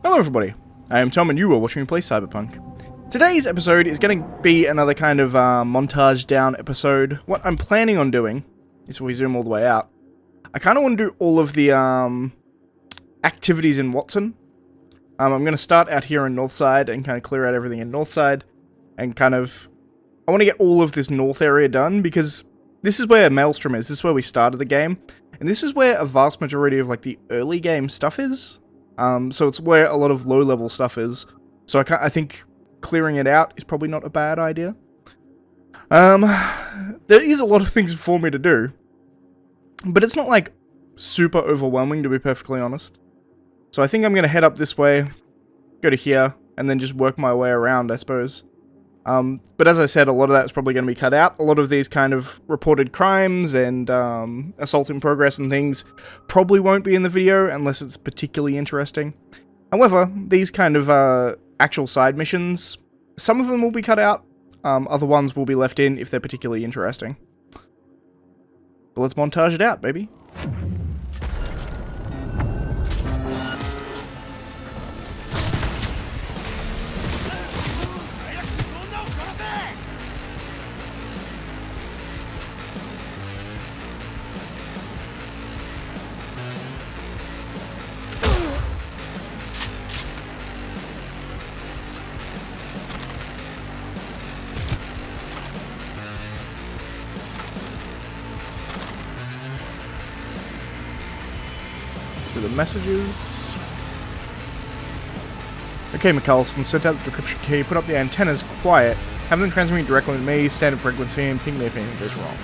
Hello everybody, I am Tom and you are watching me play Cyberpunk. Today's episode is going to be another kind of montage down episode. What I'm planning on doing is, if we zoom all the way out, I kind of want to do all of the activities in Watson. I'm going to start out here in Northside and kind of clear out everything in Northside and kind of, I want to get all of this north area done because this is where Maelstrom is, this is where we started the game, and this is where a vast majority of like the early game stuff is. So it's where a lot of low-level stuff is. So I think clearing it out is probably not a bad idea. There is a lot of things for me to do, but it's not like super overwhelming, to be perfectly honest. So I think I'm going to head up this way, go to here, and then just work my way around, I suppose. But as I said, a lot of that is probably going to be cut out. A lot of these kind of reported crimes and assault in progress and things probably won't be in the video unless it's particularly interesting. However, these kind of actual side missions, some of them will be cut out, other ones will be left in if they're particularly interesting. But let's montage it out, baby. Through the messages. Okay, McCallison, sent out the decryption key, put up the antennas quiet, have them transmit directly to me, standard frequency, and ping me if anything goes wrong.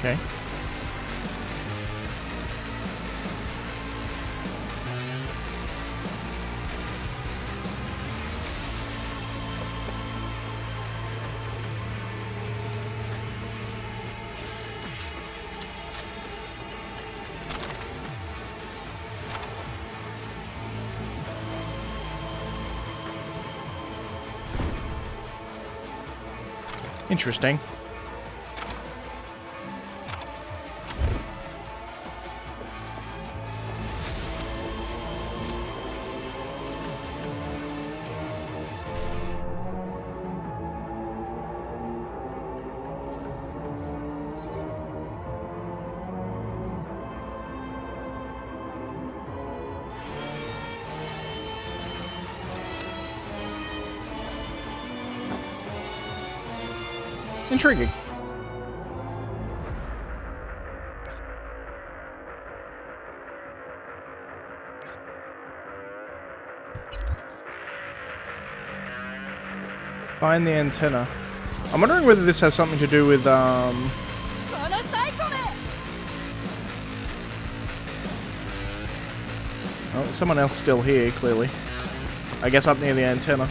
Okay. Interesting. Intriguing. Find the antenna. I'm wondering whether this has something to do with, oh, there's someone else still here, clearly. I guess up near the antenna.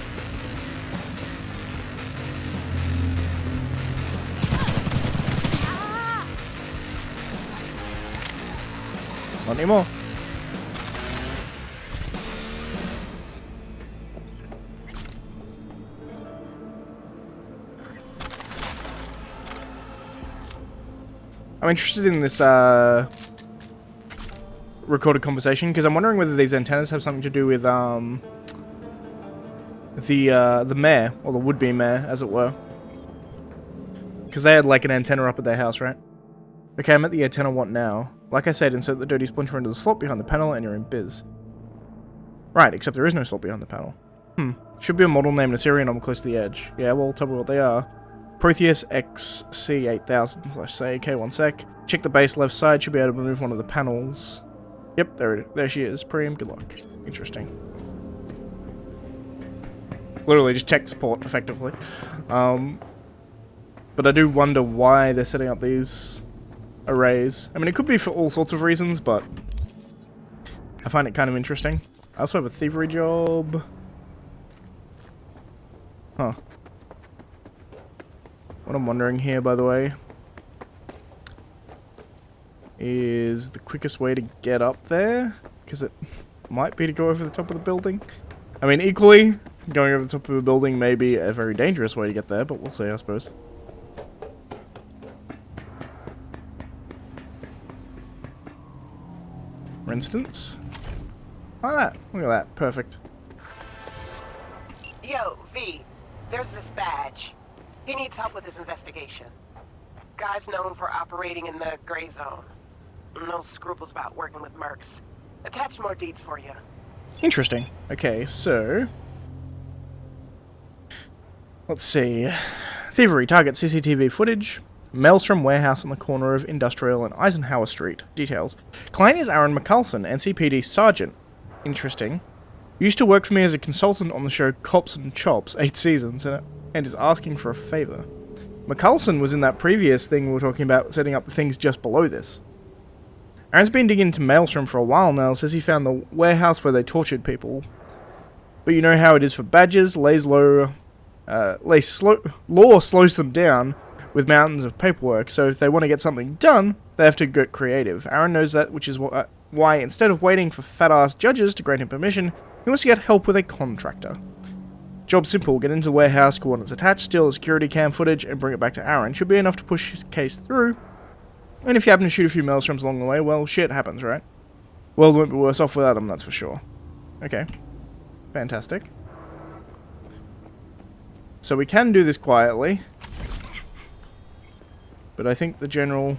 Not anymore. I'm interested in this recorded conversation because I'm wondering whether these antennas have something to do with the mayor, or the would-be mayor, as it were. Because they had like an antenna up at their house, right? Okay, I'm at the antenna. What now? Like I said, insert the dirty splinter into the slot behind the panel and you're in biz. Right, except there is no slot behind the panel. Should be a model named Assyrian on close to the edge. Yeah, well, tell me what they are. Protheus XC8000/say. Okay, one sec. Check the base left side, should be able to move one of the panels. Yep, there she is. Preem, good luck. Interesting. Literally just tech support, effectively. But I do wonder why they're setting up these arrays. I mean, it could be for all sorts of reasons, but I find it kind of interesting. I also have a thievery job. Huh. What I'm wondering here, by the way, is the quickest way to get up there, because it might be to go over the top of the building. I mean, equally, going over the top of a building may be a very dangerous way to get there, but we'll see, I suppose. for instance. Like that. Look at that. Perfect. Yo, V, there's this badge. He needs help with his investigation. Guy's known for operating in the gray zone. No scruples about working with mercs. Attach more deeds for you. Interesting. Okay, so... let's see. Thievery. Target CCTV footage. Maelstrom warehouse on the corner of Industrial and Eisenhower Street. Details. Client is Aaron McCulson, NCPD Sergeant. Interesting. Used to work for me as a consultant on the show Cops and Chops, 8 seasons, and is asking for a favour. McCulson was in that previous thing we were talking about, setting up the things just below this. Aaron's been digging into Maelstrom for a while now, says he found the warehouse where they tortured people. But you know how it is for badges, law slows them down with mountains of paperwork, so if they want to get something done, they have to get creative. Aaron knows that, which is why instead of waiting for fat-ass judges to grant him permission, he wants to get help with a contractor. Job simple, get into the warehouse, coordinates attached, steal the security cam footage, and bring it back to Aaron. Should be enough to push his case through. And if you happen to shoot a few maelstroms along the way, well, shit happens, right? World won't be worse off without them, that's for sure. Okay. Fantastic. So we can do this quietly. But I think the general...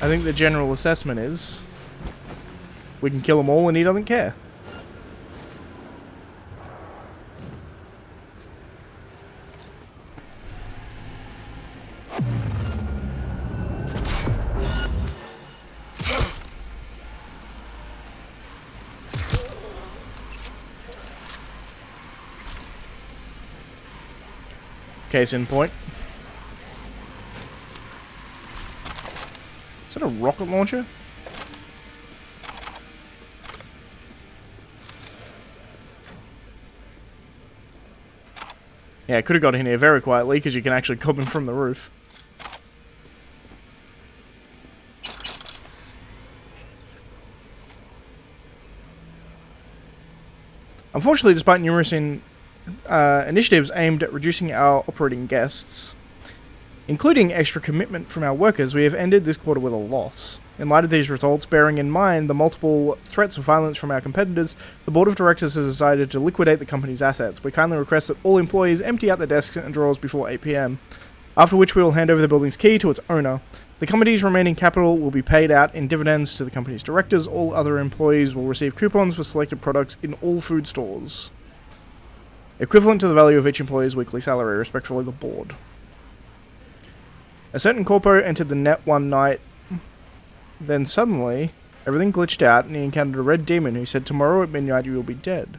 I think the general assessment is we can kill them all and he doesn't care. Case in point. Is that a rocket launcher? Yeah, I could have got in here very quietly because you can actually come in from the roof. Unfortunately, despite numerous initiatives aimed at reducing our operating guests, including extra commitment from our workers, we have ended this quarter with a loss. In light of these results, bearing in mind the multiple threats of violence from our competitors, the Board of Directors has decided to liquidate the company's assets. We kindly request that all employees empty out their desks and drawers before 8 PM, after which we will hand over the building's key to its owner. The company's remaining capital will be paid out in dividends to the company's directors. All other employees will receive coupons for selected products in all food stores, equivalent to the value of each employee's weekly salary. Respectfully, the board. A certain corpo entered the net one night. Then suddenly, everything glitched out and he encountered a red demon who said, "Tomorrow at midnight you will be dead."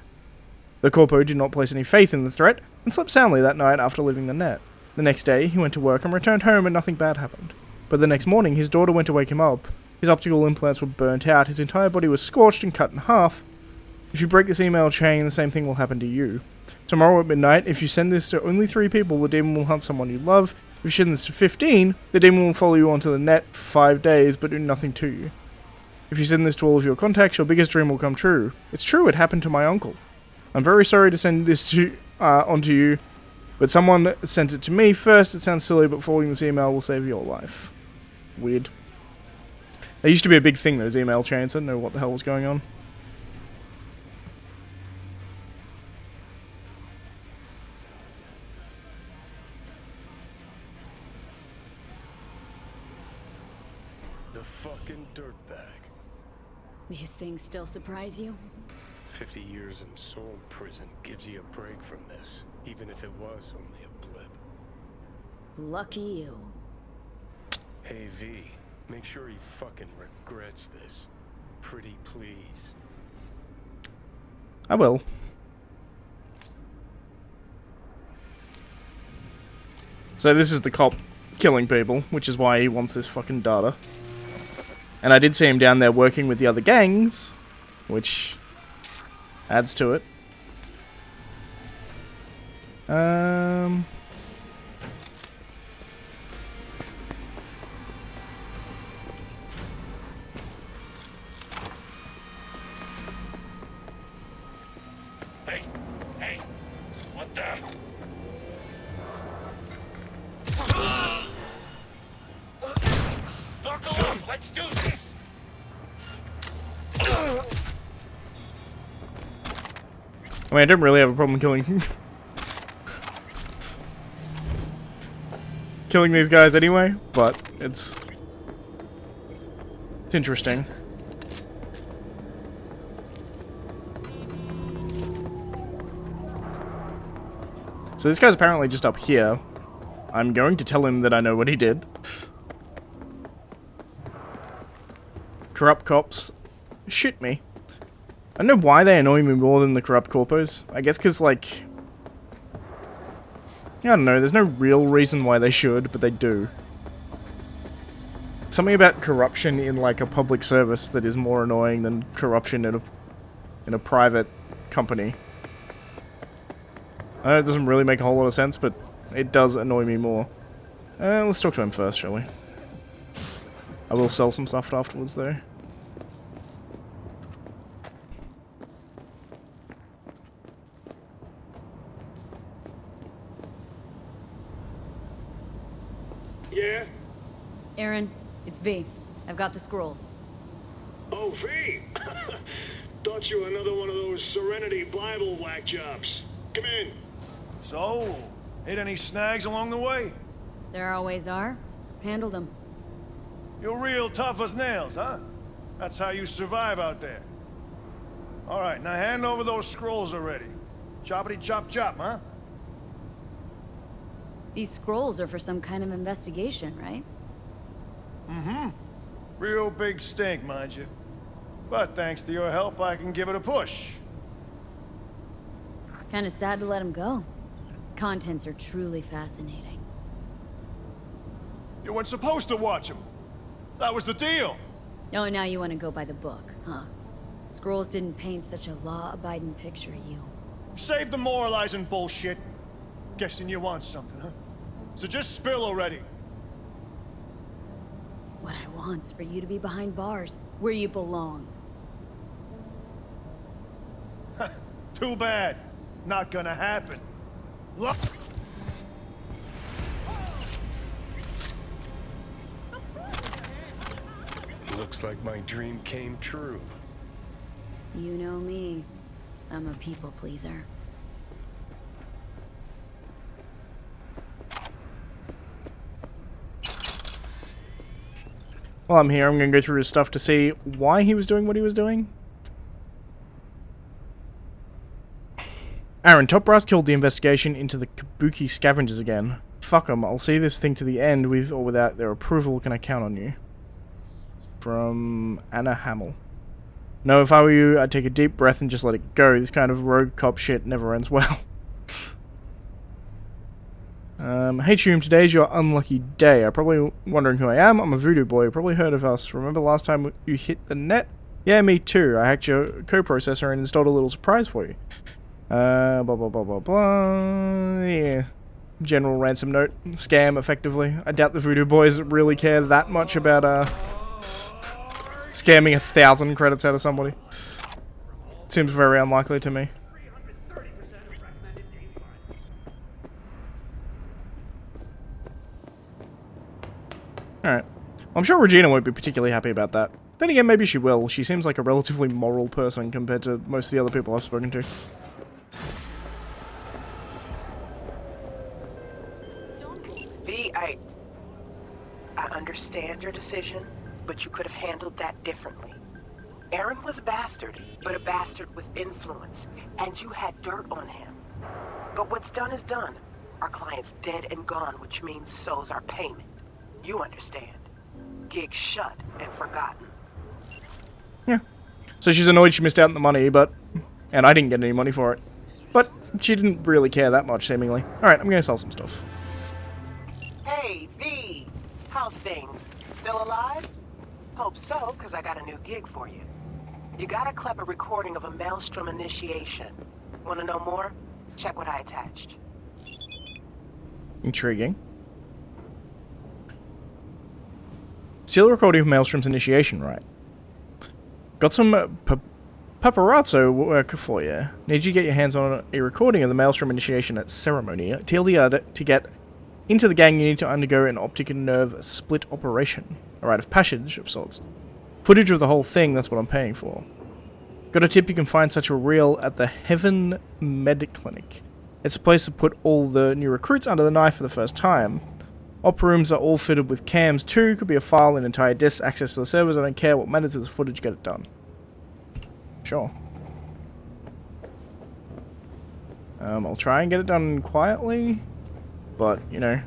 The corpo did not place any faith in the threat and slept soundly that night after leaving the net. The next day, he went to work and returned home and nothing bad happened. But the next morning, his daughter went to wake him up. His optical implants were burnt out, his entire body was scorched and cut in half. If you break this email chain, the same thing will happen to you. Tomorrow at midnight, if you send this to only 3 people, the demon will hunt someone you love. If you send this to 15, the demon will follow you onto the net for 5 days, but do nothing to you. If you send this to all of your contacts, your biggest dream will come true. It's true, it happened to my uncle. I'm very sorry to send this onto you, but someone sent it to me first. It sounds silly, but forwarding this email will save your life. Weird. They used to be a big thing, those email chains. I don't know what the hell was going on. The fucking dirtbag. These things still surprise you? 50 years in soul prison gives you a break from this, even if it was only a blip. Lucky you. Hey V, make sure he fucking regrets this. Pretty please. I will. So this is the cop killing people, which is why he wants this fucking data. And I did see him down there working with the other gangs, which adds to it. I mean, I don't really have a problem killing killing these guys anyway, but it's interesting. So this guy's apparently just up here. I'm going to tell him that I know what he did. Corrupt cops shoot me. I don't know why they annoy me more than the corrupt corpos. I guess because, like... I don't know, there's no real reason why they should, but they do. Something about corruption in, like, a public service that is more annoying than corruption in a private company. I know it doesn't really make a whole lot of sense, but it does annoy me more. Let's talk to him first, shall we? I will sell some stuff afterwards, though. Yeah? Aaron, it's V. I've got the scrolls. Oh, V! Thought you were another one of those Serenity Bible whack jobs. Come in. So, hit any snags along the way? There always are. Handled them. You're real tough as nails, huh? That's how you survive out there. Alright, now hand over those scrolls already. Choppity chop chop, huh? These scrolls are for some kind of investigation, right? Mm-hmm. Real big stink, mind you. But thanks to your help, I can give it a push. Kinda sad to let them go. Contents are truly fascinating. You weren't supposed to watch them. That was the deal. Oh, and now you want to go by the book, huh? Scrolls didn't paint such a law-abiding picture of you. Save the moralizing bullshit. Guessing you want something, huh? So just spill already. What I want's for you to be behind bars, where you belong. Too bad. Not gonna happen. Look. Looks like my dream came true. You know me. I'm a people pleaser. While I'm here, I'm going to go through his stuff to see why he was doing what he was doing. Aaron, Top Brass killed the investigation into the Kabuki scavengers again. Fuck 'em, I'll see this thing to the end with or without their approval. Can I count on you? From Anna Hamill. No, if I were you, I'd take a deep breath and just let it go. This kind of rogue cop shit never ends well. Hey Choom, today's your unlucky day. You're probably wondering who I am. I'm a voodoo boy. You probably heard of us. Remember last time you hit the net? Yeah, me too. I hacked your coprocessor and installed a little surprise for you. Blah, blah, blah, blah, blah. Yeah. General ransom note. Scam, effectively. I doubt the voodoo boys really care that much about, scamming 1,000 credits out of somebody. Seems very unlikely to me. Alright. I'm sure Regina won't be particularly happy about that. Then again, maybe she will. She seems like a relatively moral person compared to most of the other people I've spoken to. V, I understand your decision, but you could have handled that differently. Aaron was a bastard, but a bastard with influence, and you had dirt on him. But what's done is done. Our client's dead and gone, which means so's our payment. You understand. Gig shut and forgotten. Yeah. So she's annoyed she missed out on the money, but... And I didn't get any money for it. But she didn't really care that much, seemingly. Alright, I'm gonna sell some stuff. Hey, V. How's things? Still alive? Hope so, because I got a new gig for you. You got a clever recording of a Maelstrom initiation. Want to know more? Check what I attached. Intriguing. See the recording of Maelstrom's initiation, right? Got some paparazzo work for you. Need you to get your hands on a recording of the Maelstrom initiation at ceremony. TLDR, to get into the gang, you need to undergo an optic and nerve split operation. A rite of passage of sorts. Footage of the whole thing, that's what I'm paying for. Got a tip you can find such a reel at the Heaven Med Clinic. It's a place to put all the new recruits under the knife for the first time. Op rooms are all fitted with cams too. Could be a file, an entire disk, access to the servers. I don't care what matters is the footage, get it done. Sure. I'll try and get it done quietly, but, you know,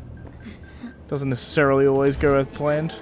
doesn't necessarily always go as planned.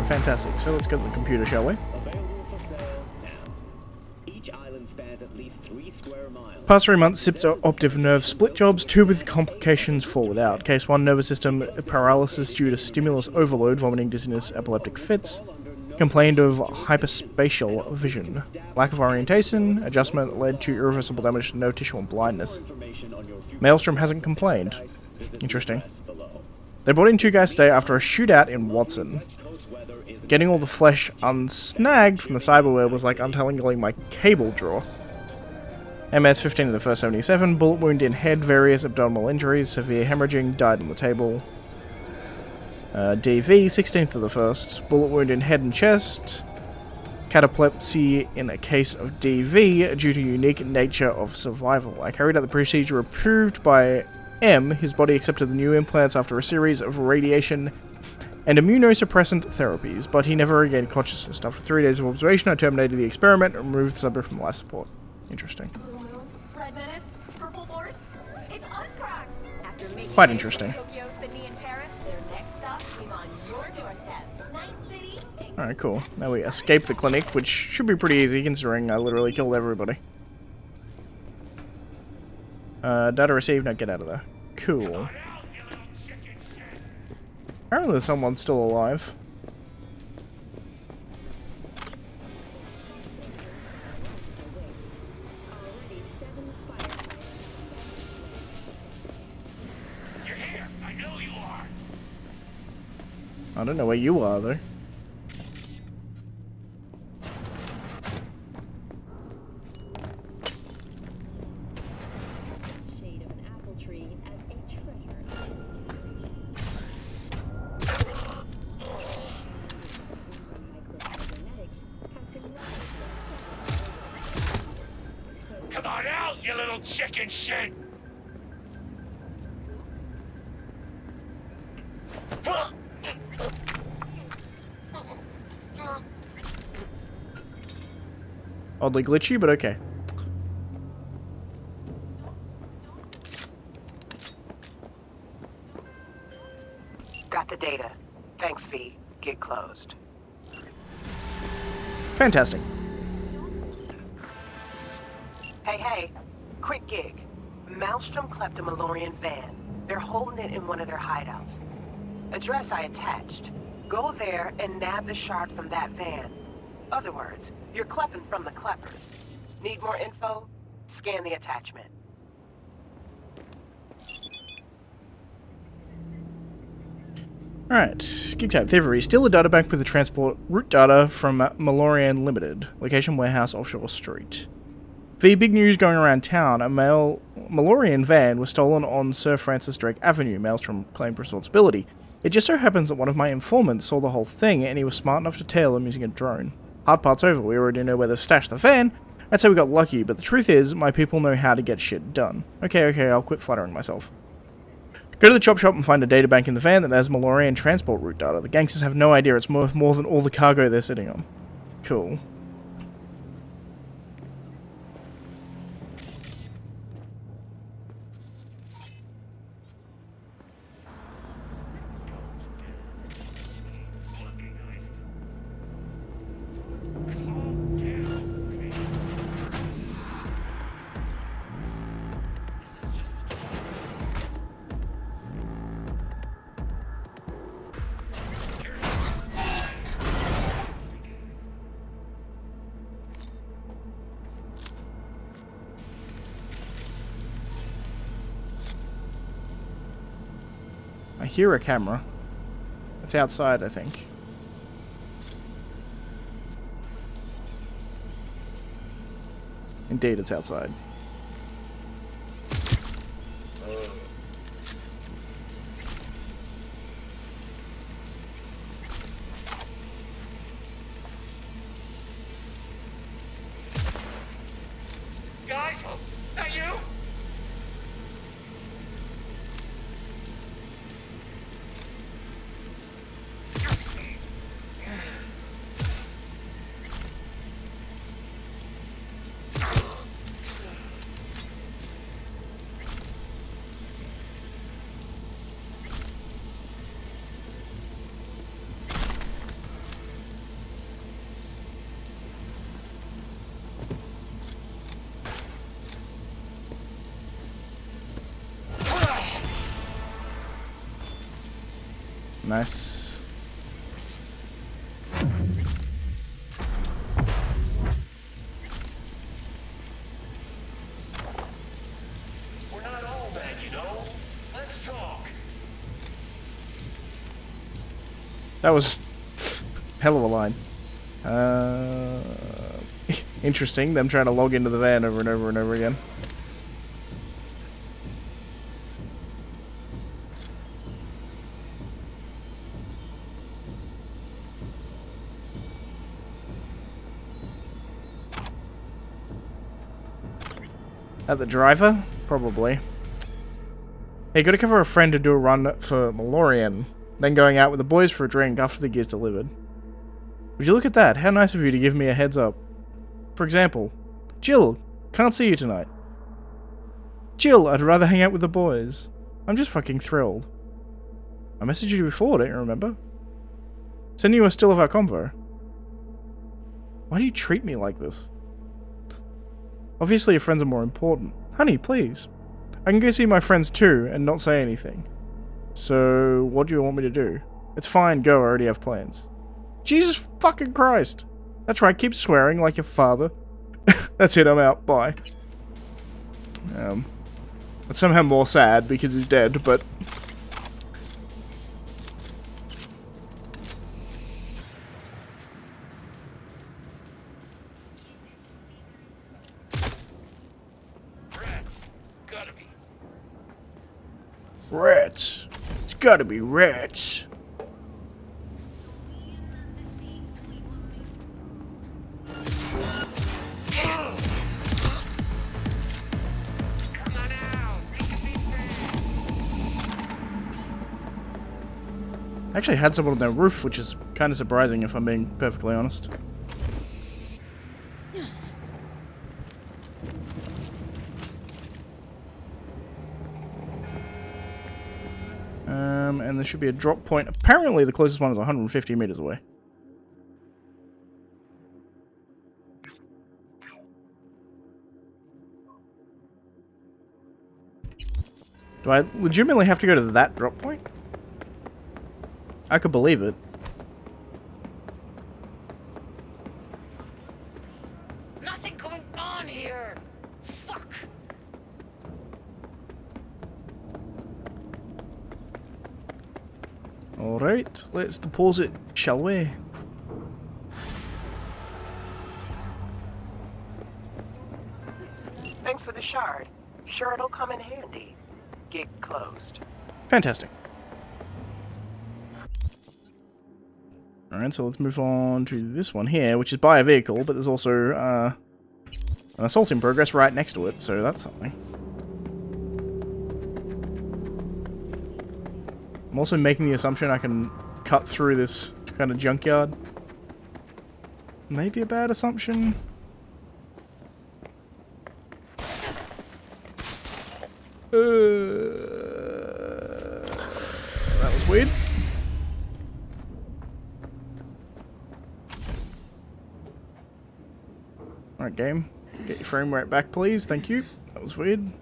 Fantastic. So let's go to the computer, shall we? Past 3 months, SIP's optic nerve split jobs, 2 with complications, 4 without. Case 1, nervous system paralysis due to stimulus overload, vomiting, dizziness, epileptic fits. Complained of hyperspatial vision. Lack of orientation, adjustment led to irreversible damage to nerve tissue and blindness. Maelstrom hasn't complained. Interesting. They brought in 2 guys today after a shootout in Watson. Getting all the flesh unsnagged from the cyberware was like untangling my cable drawer. MS 15 in the first 77, bullet wound in head, various abdominal injuries, severe hemorrhaging, died on the table. DV 16th of the first, bullet wound in head and chest, cataplexy in a case of DV due to unique nature of survival. I carried out the procedure approved by M. His body accepted the new implants after a series of radiation and immunosuppressant therapies, but he never regained consciousness. After 3 days of observation, I terminated the experiment and removed the subject from life support. Interesting. Quite interesting. Alright, cool. Now we escape the clinic, which should be pretty easy considering I literally killed everybody. Data received, now get out of there. Cool. Apparently someone's still alive. You're here. I know you are. I don't know where you are though. Come on out, you little chicken shit! Oddly glitchy, but okay. Got the data. Thanks, V. Gig closed. Fantastic. Hey, quick gig. Maelstrom clept a Malorian van. They're holding it in one of their hideouts. Address I attached. Go there and nab the shard from that van. Other words, you're klepping from the kleppers. Need more info? Scan the attachment. Alright, Geek Type Thievery. Steal the databank with the transport route data from Malorian Limited. Location warehouse offshore street. The big news going around town, a Malorian van was stolen on Sir Francis Drake Avenue. Maelstrom claimed responsibility. It just so happens that one of my informants saw the whole thing and he was smart enough to tail them using a drone. Hard part's over, we already know where they've stashed the van. I'd say we got lucky, but the truth is, my people know how to get shit done. Okay, I'll quit flattering myself. Go to the chop shop and find a databank in the van that has Malorian transport route data. The gangsters have no idea it's worth more than all the cargo they're sitting on. Cool. I hear a camera. It's outside, I think. Indeed, it's outside. Guys, that you? Nice. We're not all bad, you know. Let's talk. That was hell of a line. Interesting, them trying to log into the van over and over and over again. At the driver? Probably. Hey, gotta cover a friend to do a run for Malorian, then going out with the boys for a drink after the gear's delivered. Would you look at that? How nice of you to give me a heads up. For example, Jill, can't see you tonight. Jill, I'd rather hang out with the boys. I'm just fucking thrilled. I messaged you before, don't you remember? Send you a still of our convo. Why do you treat me like this? Obviously your friends are more important. Honey, please. I can go see my friends too and not say anything. So, what do you want me to do? It's fine, go, I already have plans. Jesus fucking Christ. That's right, keep swearing like your father. That's it, I'm out, bye. It's somehow more sad because he's dead, but... Rats. It's gotta be rats. I actually had someone on their roof, which is kind of surprising if I'm being perfectly honest. And there should be a drop point. Apparently the closest one is 150 meters away. Do I legitimately have to go to that drop point? I could believe it. Nothing going on here. Fuck. Alright, let's depose it, shall we? Thanks for the shard. Sure it'll come in handy. Gig closed. Fantastic. Alright, so let's move on to this one here, which is buy a vehicle, but there's also an assault in progress right next to it, so that's something. I'm also making the assumption I can cut through this kind of junkyard. Maybe a bad assumption. That was weird. Alright, game. Get your frame rate back, please. Thank you. That was weird.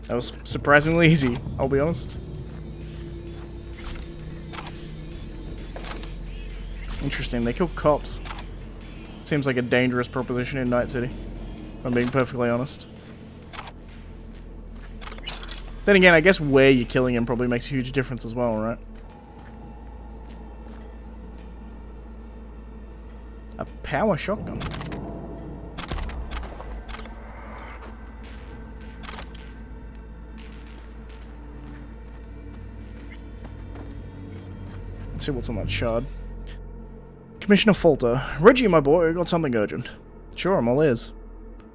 That was surprisingly easy, I'll be honest. Interesting, they kill cops. Seems like a dangerous proposition in Night City, if I'm being perfectly honest. Then again, I guess where you're killing him probably makes a huge difference as well, right? A power shotgun. Let's see what's on that shard. Commissioner Falter. Reggie, my boy, got something urgent. Sure, I'm all ears.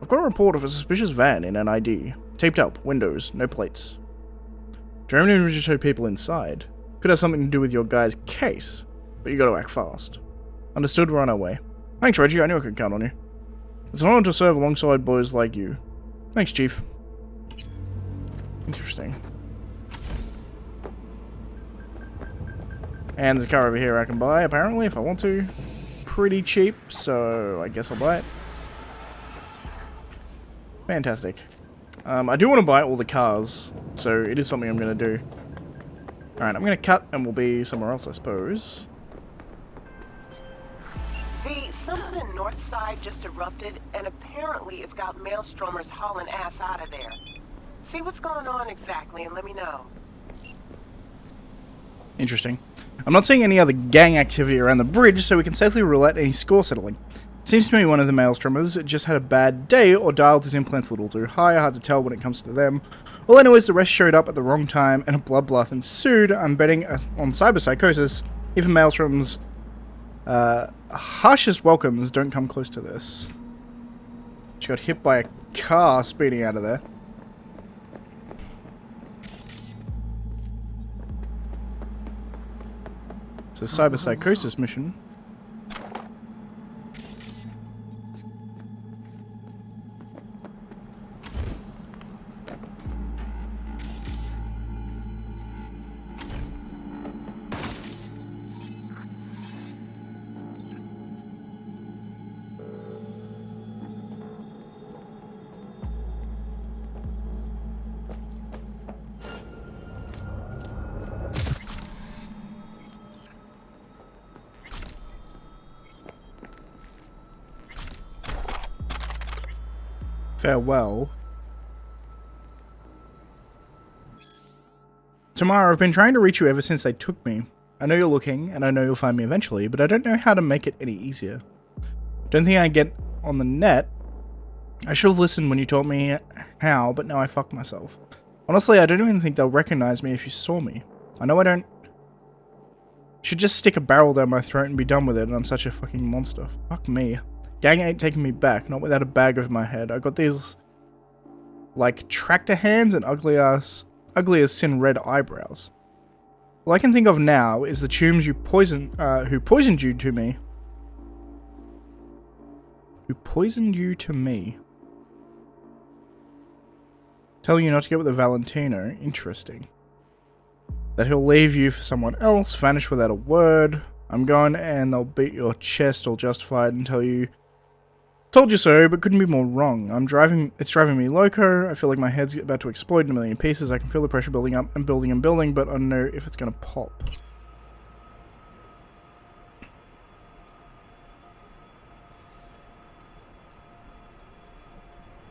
I've got a report of a suspicious van in NID. Taped up, windows, no plates. Germany registered people inside. Could have something to do with your guy's case, but you gotta act fast. Understood, we're on our way. Thanks, Reggie, I knew I could count on you. It's an honor to serve alongside boys like you. Thanks, Chief. Interesting. And there's a car over here I can buy, apparently, if I want to. Pretty cheap, so I guess I'll buy it. Fantastic. I do want to buy all the cars, so it is something I'm going to do. Alright, I'm going to cut and we'll be somewhere else, I suppose. The Summit and North Side just erupted, and apparently it's got maelstromers hauling ass out of there. See what's going on exactly and let me know. Interesting. I'm not seeing any other gang activity around the bridge, so we can safely rule out any score settling. Seems to me one of the maelstromers just had a bad day or dialed his implants a little too high. Hard to tell when it comes to them. All I know is the rest showed up at the wrong time and a bloodbath ensued. I'm betting on cyberpsychosis. Even maelstrom's harshest welcomes don't come close to this. She got hit by a car speeding out of there. So cyberpsychosis mission. Farewell. Tamara, I've been trying to reach you ever since they took me. I know you're looking, and I know you'll find me eventually, but I don't know how to make it any easier. Don't think I get on the net. I should have listened when you taught me how, but now I fucked myself. Honestly, I don't even think they'll recognize me if you saw me. I know I don't... Should just stick a barrel down my throat and be done with it, and I'm such a fucking monster. Fuck me. Gang ain't taking me back, not without a bag over my head. I got these, like, tractor hands and ugly as sin red eyebrows. All I can think of now is the tombs who poisoned you to me. Who poisoned you to me? Telling you not to get with the Valentino. Interesting. That he'll leave you for someone else, vanish without a word. I'm gone and they'll beat your chest all justified and tell you, told you so, but couldn't be more wrong. It's driving me loco. I feel like my head's about to explode in a million pieces. I can feel the pressure building up and building and building, but I don't know if it's gonna pop.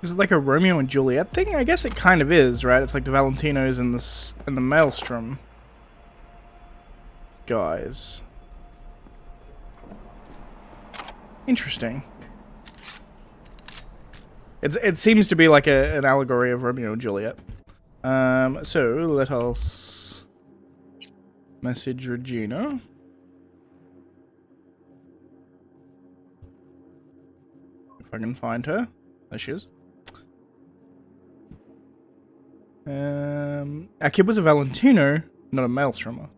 Is it like a Romeo and Juliet thing? I guess it kind of is, right? It's like the Valentinos and the Maelstrom guys. Interesting. It seems to be like an allegory of Romeo and Juliet. So let us message Regina. If I can find her. There she is. Our kid was a Valentino, not a Maelstromer.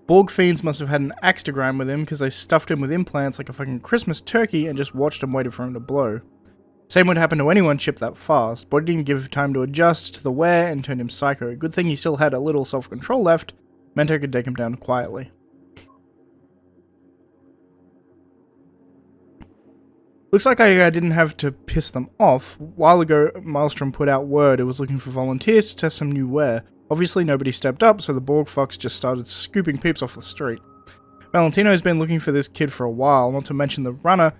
Borg fiends must have had an axe to grind with him because they stuffed him with implants like a fucking Christmas turkey and just watched him waiting for him to blow. Same would happen to anyone chipped that fast. Body didn't give time to adjust to the wear and turned him psycho. Good thing he still had a little self-control left, meant I could take him down quietly. Looks like I didn't have to piss them off. A while ago, Maelstrom put out word it was looking for volunteers to test some new wear. Obviously nobody stepped up, so the Borg fucks just started scooping peeps off the street. Valentino's been looking for this kid for a while, not to mention the runner,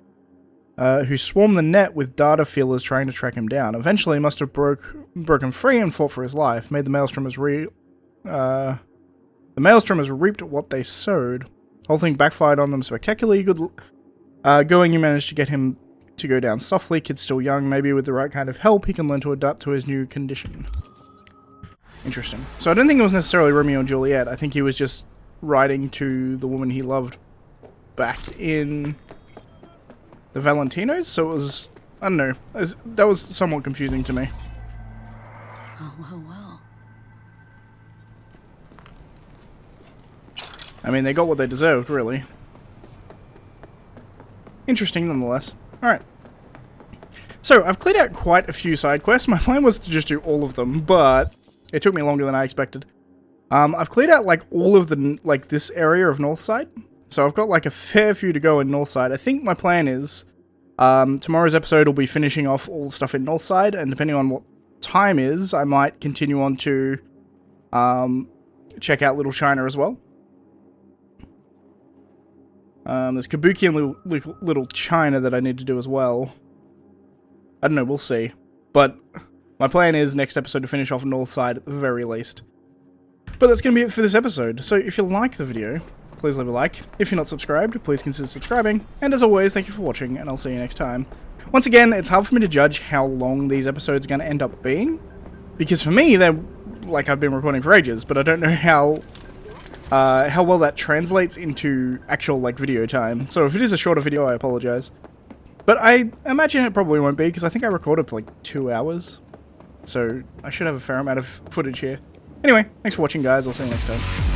who swarmed the net with data feelers trying to track him down. Eventually must have broken free and fought for his life, made the Maelstromers the Maelstromers reaped what they sowed. Whole thing backfired on them spectacularly. Good going, you managed to get him to go down softly. Kid's still young, maybe with the right kind of help he can learn to adapt to his new condition. Interesting. So I don't think it was necessarily Romeo and Juliet. I think he was just writing to the woman he loved back in the Valentinos. So it was, I don't know, that was somewhat confusing to me. Oh, well. I mean, they got what they deserved, really. Interesting nonetheless. Alright. So, I've cleared out quite a few side quests. My plan was to just do all of them, but it took me longer than I expected. I've cleared out, like, all of the, like, this area of Northside. So I've got, like, a fair few to go in Northside. I think my plan is, tomorrow's episode will be finishing off all the stuff in Northside, and depending on what time is, I might continue on to, check out Little China as well. There's Kabuki and Little China that I need to do as well. I don't know, we'll see. But my plan is next episode to finish off Northside at the very least. But that's going to be it for this episode. So if you like the video, please leave a like. If you're not subscribed, please consider subscribing. And as always, thank you for watching, and I'll see you next time. Once again, it's hard for me to judge how long these episodes are going to end up being. Because for me, they're like I've been recording for ages, but I don't know how well that translates into actual, like, video time. So if it is a shorter video, I apologize. But I imagine it probably won't be, because I think I recorded for, like, 2 hours. So I should have a fair amount of footage here. Anyway, thanks for watching, guys. I'll see you next time.